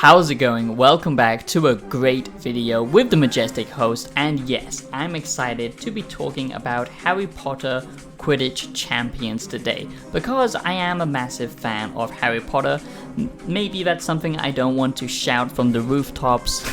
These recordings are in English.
How's it going? Welcome back to a great video with the majestic host, and yes, I'm excited to be talking about Harry Potter Quidditch Champions today because I am a massive fan of Harry Potter. Maybe that's something I don't want to shout from the rooftops,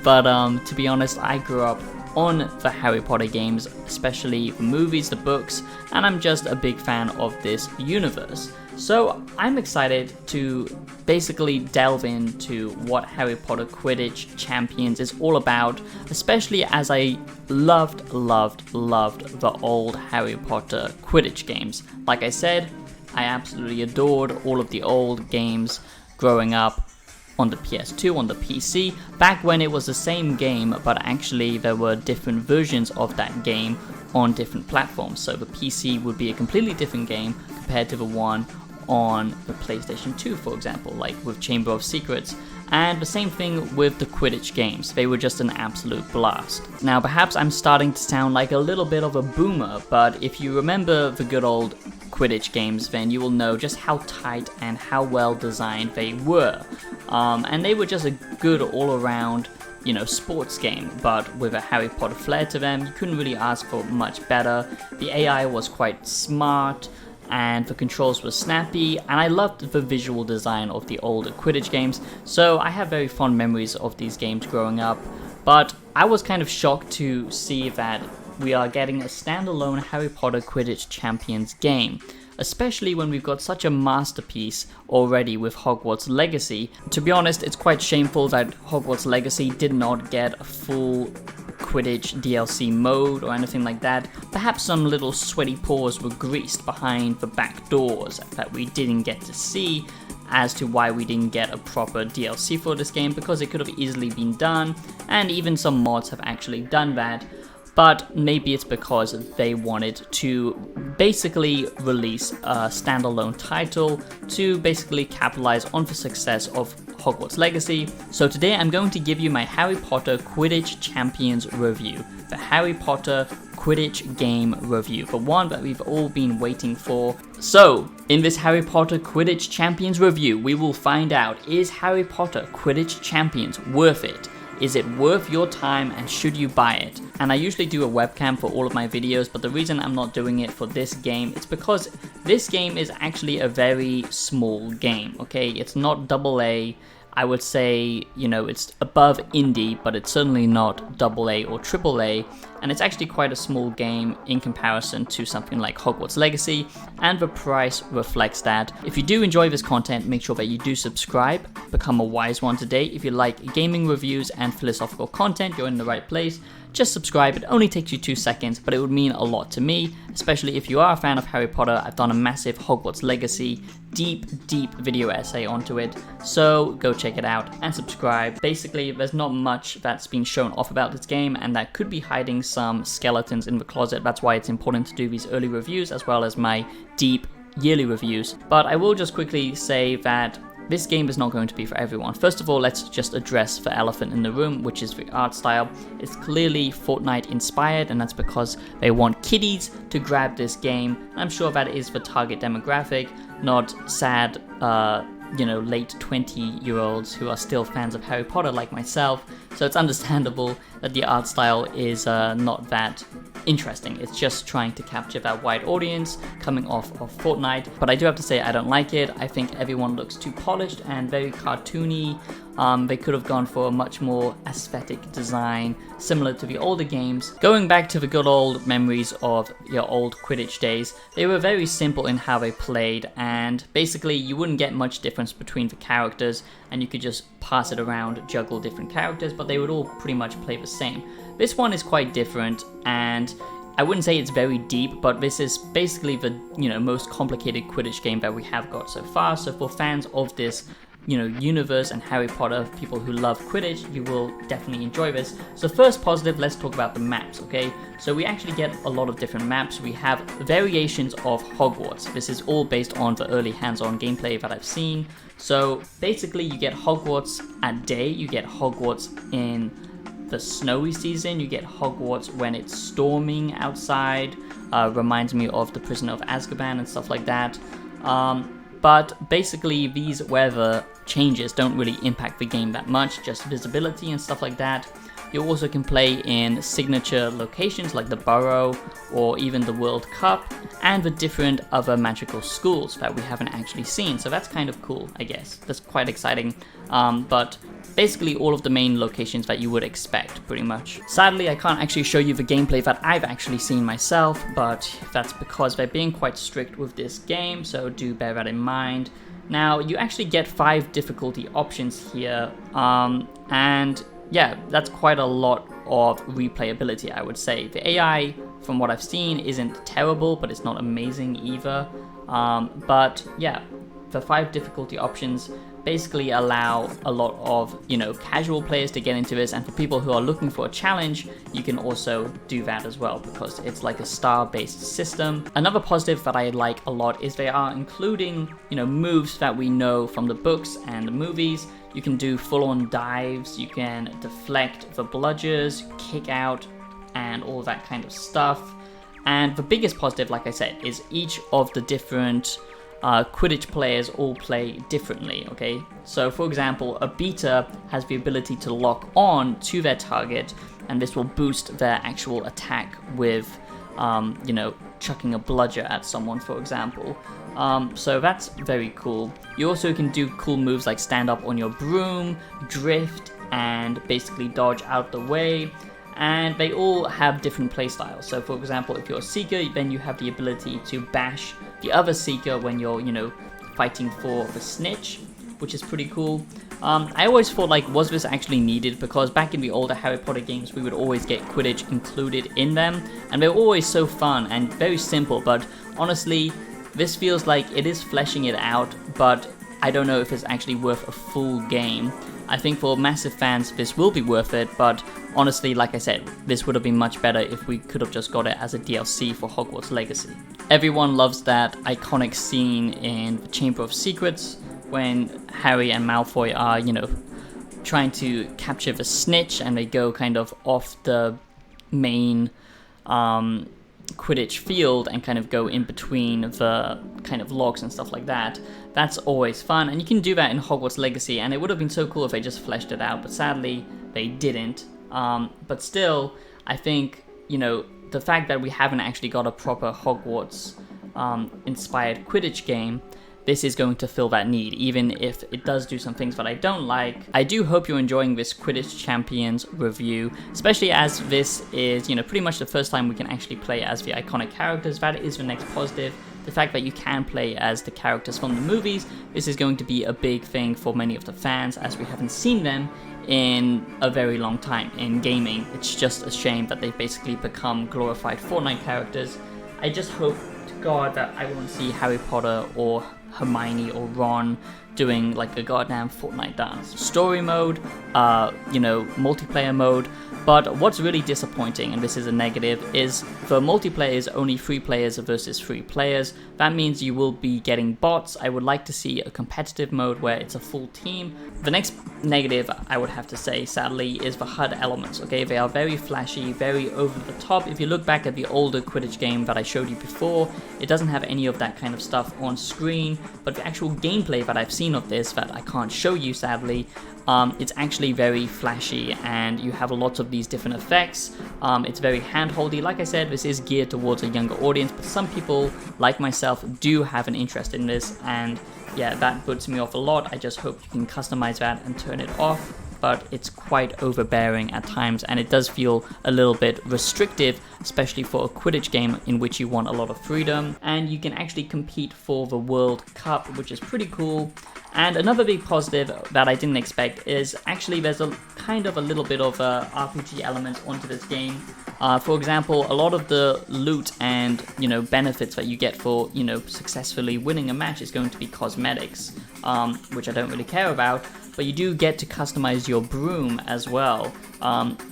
but to be honest, I grew up on the Harry Potter games, especially the movies, the books, and I'm just a big fan of this universe. So I'm excited to basically delve into what Harry Potter Quidditch Champions is all about, especially as I loved the old Harry Potter Quidditch games. Like I said, I absolutely adored all of the old games growing up on the PS2, on the PC, back when it was the same game, but actually there were different versions of that game on different platforms. So the PC would be a completely different game compared to the one on the PlayStation 2, for example, like with Chamber of Secrets, and the same thing with the Quidditch games. They were just an absolute blast. Now, perhaps I'm starting to sound like a little bit of a boomer, but if you remember the good old Quidditch games, then you will know just how tight and how well designed they were. And they were just a good all-around, sports game, but with a Harry Potter flair to them. You couldn't really ask for much better. The AI was quite smart, and the controls were snappy, and I loved the visual design of the older Quidditch games, so I have very fond memories of these games growing up. But I was kind of shocked to see that we are getting a standalone Harry Potter Quidditch Champions game, especially when we've got such a masterpiece already with Hogwarts Legacy. To be honest, it's quite shameful that Hogwarts Legacy did not get a full Quidditch DLC mode or anything like that. Perhaps some little sweaty paws were greased behind the back doors that we didn't get to see as to why we didn't get a proper DLC for this game, because it could have easily been done, and even some mods have actually done that. But maybe it's because they wanted to basically release a standalone title to basically capitalize on the success of Hogwarts Legacy. So today I'm going to give you my Harry Potter Quidditch Champions review, the Harry Potter Quidditch game review, the one that we've all been waiting for. So, in this Harry Potter Quidditch Champions review, we will find out, is Harry Potter Quidditch Champions worth it? Is it worth your time, and should you buy it? And I usually do a webcam for all of my videos, but the reason I'm not doing it for this game is because this game is actually a very small game, okay? It's not AA. I would say, it's above indie, but it's certainly not AA or AAA, and it's actually quite a small game in comparison to something like Hogwarts Legacy, and the price reflects that. If you do enjoy this content, make sure that you do subscribe, become a wise one today. If you like gaming reviews and philosophical content, you're in the right place. Just subscribe. It only takes you 2 seconds, but it would mean a lot to me, especially if you are a fan of Harry Potter. I've done a massive Hogwarts Legacy deep video essay onto it, so go check it out and subscribe. Basically, there's not much that's been shown off about this game, and that could be hiding some skeletons in the closet. That's why it's important to do these early reviews as well as my deep yearly reviews. But I will just quickly say that this game is not going to be for everyone. First of all, let's just address the elephant in the room, which is the art style. It's clearly Fortnite inspired, and that's because they want kiddies to grab this game. I'm sure that is the target demographic, not sad, late 20-year-olds who are still fans of Harry Potter like myself. So it's understandable that the art style is not that interesting. It's just trying to capture that wide audience coming off of Fortnite. But I do have to say, I don't like it. I think everyone looks too polished and very cartoony. They could have gone for a much more aesthetic design, similar to the older games. Going back to the good old memories of your old Quidditch days, they were very simple in how they played, and basically you wouldn't get much difference between the characters, and you could just pass it around, juggle different characters, but they would all pretty much play the same. This one is quite different, and I wouldn't say it's very deep, but this is basically the most complicated Quidditch game that we have got so far. So for fans of this universe and Harry Potter, people who love Quidditch, you will definitely enjoy this. So first positive, let's talk about the maps, okay? So we actually get a lot of different maps. We have variations of Hogwarts. This is all based on the early hands-on gameplay that I've seen. So basically you get Hogwarts at day, you get Hogwarts in the snowy season, you get Hogwarts when it's storming outside, reminds me of the Prisoner of Azkaban and stuff like that. But basically these weather changes don't really impact the game that much, just visibility and stuff like that. You also can play in signature locations like the Burrow or even the World Cup, and the different other magical schools that we haven't actually seen. So that's kind of cool, I guess. That's quite exciting. But basically all of the main locations that you would expect, pretty much. Sadly, I can't actually show you the gameplay that I've actually seen myself, but that's because they're being quite strict with this game, so do bear that in mind. Now, you actually get 5 difficulty options here, and yeah, that's quite a lot of replayability, I would say. The AI, from what I've seen, isn't terrible, but it's not amazing either. But yeah, the 5 difficulty options basically allow a lot of, casual players to get into this, and for people who are looking for a challenge, you can also do that as well, because it's like a star-based system. Another positive that I like a lot is they are including, moves that we know from the books and the movies. You can do full-on dives, you can deflect the bludgers, kick out, and all that kind of stuff. And the biggest positive, like I said, is each of the different Quidditch players all play differently, okay? So for example, a beater has the ability to lock on to their target, and this will boost their actual attack with, chucking a bludger at someone, for example. So that's very cool. You also can do cool moves like stand up on your broom, drift, and basically dodge out the way. And they all have different playstyles. So for example, if you're a Seeker, then you have the ability to bash the other Seeker when you're, fighting for the Snitch, which is pretty cool. I always thought, was this actually needed? Because back in the older Harry Potter games, we would always get Quidditch included in them, and they're always so fun and very simple, but honestly, this feels like it is fleshing it out, but I don't know if it's actually worth a full game. I think for massive fans, this will be worth it, but honestly, like I said, this would have been much better if we could have just got it as a DLC for Hogwarts Legacy. Everyone loves that iconic scene in the Chamber of Secrets when Harry and Malfoy are, trying to capture the Snitch, and they go kind of off the main Quidditch field and kind of go in between the kind of logs and stuff like that. That's always fun, and you can do that in Hogwarts Legacy, and it would have been so cool if they just fleshed it out, but sadly they didn't. But still, I think, the fact that we haven't actually got a proper Hogwarts inspired Quidditch game, this is going to fill that need, even if it does do some things that I don't like. I do hope you're enjoying this Quidditch Champions review, especially as this is, pretty much the first time we can actually play as the iconic characters. That is the next positive. The fact that you can play as the characters from the movies, this is going to be a big thing for many of the fans, as we haven't seen them in a very long time in gaming. It's just a shame that they've basically become glorified Fortnite characters. I just hope to God that I won't see Harry Potter or Hermione or Ron doing like a goddamn Fortnite dance. Story mode, multiplayer mode. But what's really disappointing, and this is a negative, is the multiplayer is only 3 players versus 3 players. That means you will be getting bots. I would like to see a competitive mode where it's a full team. The next negative, I would have to say, sadly, is the HUD elements, okay? They are very flashy, very over the top. If you look back at the older Quidditch game that I showed you before, it doesn't have any of that kind of stuff on screen, but the actual gameplay that I've seen of this, that I can't show you, sadly, it's actually very flashy, and you have lots of these different effects. It's very hand-holdy. Like I said, this is geared towards a younger audience, but some people, like myself, do have an interest in this, and yeah, that puts me off a lot. I just hope you can customize that and turn it off, but it's quite overbearing at times, and it does feel a little bit restrictive, especially for a Quidditch game in which you want a lot of freedom, and you can actually compete for the World Cup, which is pretty cool. And another big positive that I didn't expect is actually there's a kind of a little bit of RPG elements onto this game. For example, a lot of the loot and benefits that you get for successfully winning a match is going to be cosmetics, which I don't really care about. But you do get to customize your broom as well.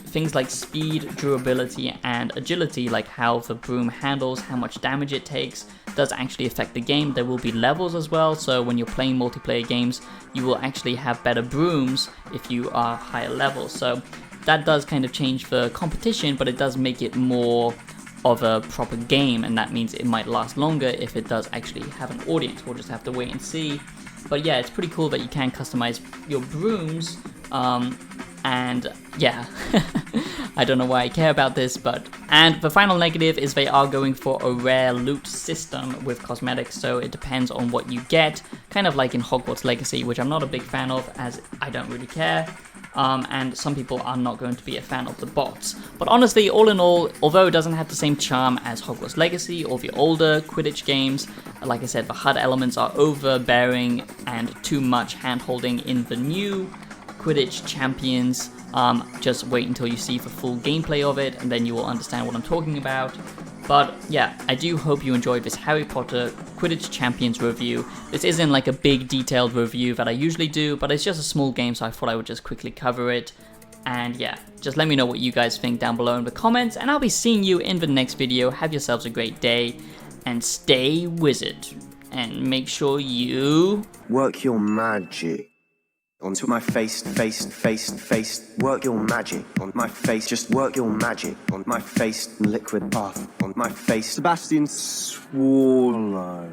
Things like speed, durability, and agility, like how the broom handles, how much damage it takes, does actually affect the game. There will be levels as well, so when you're playing multiplayer games, you will actually have better brooms if you are higher levels. So that does kind of change the competition, but it does make it more of a proper game, and that means it might last longer if it does actually have an audience. We'll just have to wait and see. But yeah, it's pretty cool that you can customize your brooms. And yeah, I don't know why I care about this, and the final negative is they are going for a rare loot system with cosmetics, so it depends on what you get, kind of like in Hogwarts Legacy, which I'm not a big fan of as I don't really care. And some people are not going to be a fan of the bots. But honestly, all in all, although it doesn't have the same charm as Hogwarts Legacy or the older Quidditch games, like I said, the HUD elements are overbearing and too much hand-holding in the new Quidditch Champions. Just wait until you see the full gameplay of it, and then you will understand what I'm talking about. But yeah, I do hope you enjoyed this Harry Potter Quidditch Champions review. This isn't like a big detailed review that I usually do, but it's just a small game, so I thought I would just quickly cover it. And yeah, just let me know what you guys think down below in the comments, and I'll be seeing you in the next video. Have yourselves a great day, and stay wizard. And make sure you work your magic onto my face, work your magic on my face, just work your magic on my face, liquid bath on my face, Sebastian Swallow.